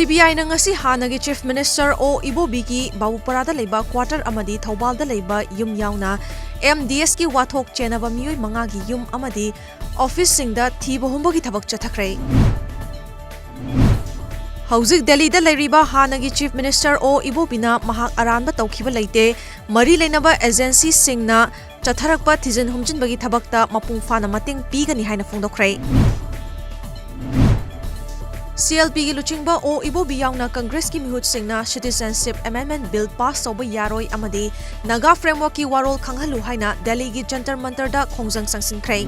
CBI na ngasi hanagi Chief Minister o Ibobigi Babuparada leiba quarter amadi Thaubalda leiba yum yauna MDS ki wathok chenaba miyoi mangagi yum amadi office singda thiba humbagi thabak chathakre. Hauzik Delhi da leiriba hanagi Chief Minister o Ibobina mahak aranba tawkhiba leite mari leinaba agency singna chatharakpa thijin humjinbagi thabakta mapung fana mating pigani haina phongdokre. CLP की लुचिंगबा ओ इबोबी यावना कांग्रेस की मिहुत सिंगना citizenship amendment bill pass तौबा यारोय अमदी Naga framework की वारोल खंगहलु हाइना दिल्ली की जंतर मंतर दा खोंजंग संगसिनख्रे.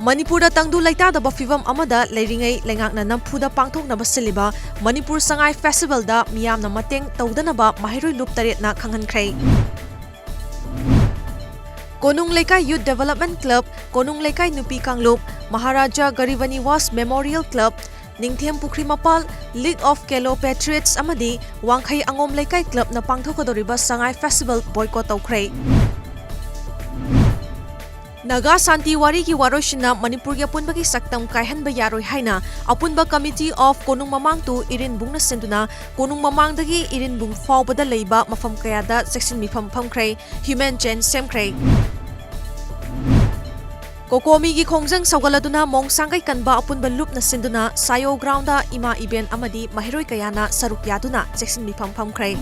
मणिपुर तंगदु लैतादबा फिवम अमदा लेरिंगै लेंगाकना नमफुदा पांथोकनबा सिलिबा मणिपुर संगाई फेस्टिवल दा मियामना मतेंग तौदनबा माहिरोय लुप तरेतना खंगहनख्रे. Konung Leikai youth development club, Konung Leikai नुपी कांगलुप, Maharaja Garibniwas memorial club, Ningthem Pukhri Mapal, league of केलो पैट्रियट्स अमदी वांखई अंगोम लेकाई क्लब न पांथोकदोरिबा संगाई फेस्टिवल बॉयकॉट तौख्रे. नागा शांतिवारी की वारोशिना मणिपुर की अपुनबा की सक्तम कायहनबा यारोय हाइना अपुनबा committee of Konung Mamang to इरिनबुंगना सिंदुना कोनुंग ममांगदगी इरिनबुंग फावबदा लेइबा मफम कयादा सेक्शन मिफम फमख्रे ह्यूमन चेन सेमख्रे. कोकोमी की खोंजंग सौगलदुना मोंगसांगै कनबा अपुनबा लुपना सिंदुना सायो ग्राउंडा इमा इवेंट अमदी महिरोय कयाना सरुक यादुना सेक्शन मिफम फमख्रे.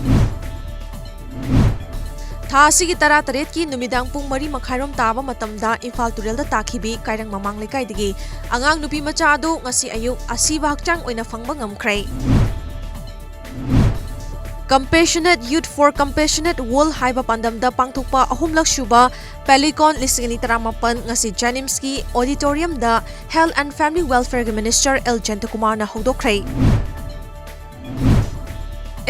थासी की तरा तरेत की नुमिदांग पुंग मरी मखाइरोम ताबा मतमदा इम्फाल तुरेलदा ताखिबी कायरंग ममांग लेकाइदगी अंगांग नुपी मचा अदु ngasi ayuk asiba hakchang oina phangba ngamkhrai. Compassionate Youth for Compassionate World haiba pandamda pangthokpa ahumlak shuba Pelicon lisingani taramapan ngasi Janimski Auditorium da Health and Family Welfare Minister L. Jantakumar na hogdokrai.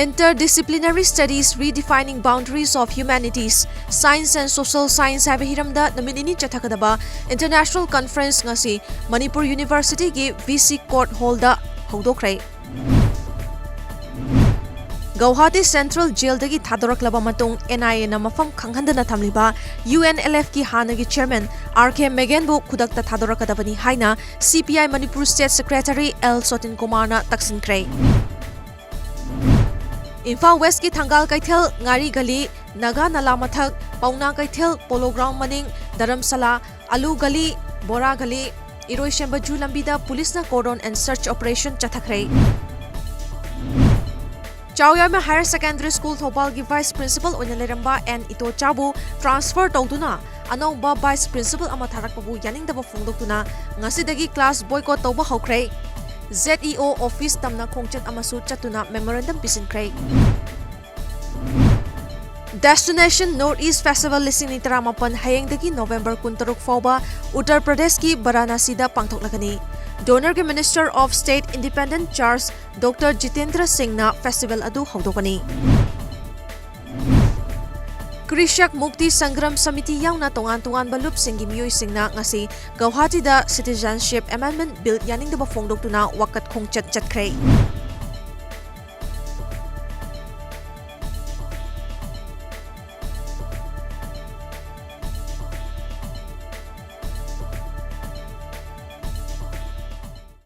Interdisciplinary Studies Redefining Boundaries of Humanities, Science and Social Science haiba hiramda naminini chathakadaba International Conference ngasi Manipur University ki VC Court Hall da hogdokrai. Guwahati Central Jail dagi thadoroklaba matung NIA na mafam khanghandana thamliba UNLF ki hanagi chairman RK Meganbu khudakta thadorakadabani haina CPI Manipur State Secretary L Sotin Kumar na taksinkhre. IMPHAL West की थंगाल कैथल ngaरी गली नागा नाला मथक पौना Kaithal polo ground मनिंग धर्मशाला आलू गली बोरा गली इरोइशेंबा जू लंबीदा police ना कॉर्डन एंड सर्च ऑपरेशन चथखरे. चौयामा हायर सेकेंडरी स्कूल थोपाल की वाइस प्रिंसिपल ओइना लेरंबा एन इतो चाबू ट्रांसफर तौदुना अनौबा वाइस प्रिंसिपल अमा थारकपबु यानिंगदबा फोंदोक्तुना ngasiदagi क्लास बॉयकॉट तौबा हौख्रे. ZEO office tamna khongchat amasu chatuna memorandum pisinkhre. Destination Northeast Festival lising ni taramapan hayengdagi November 13 fauba Uttar Pradesh ki Varanasi da pangthoklagani. Donor ke Minister of State Independent Charge Dr. Jitendra Singh na festival adu hawdokani. Krishak Mukti Sangram Samiti yauna tongan balup singgi miyoi singna ngasi Guwahati da Citizenship Amendment Bill yaning da bafongdoktuna wakat khongchat chatkre.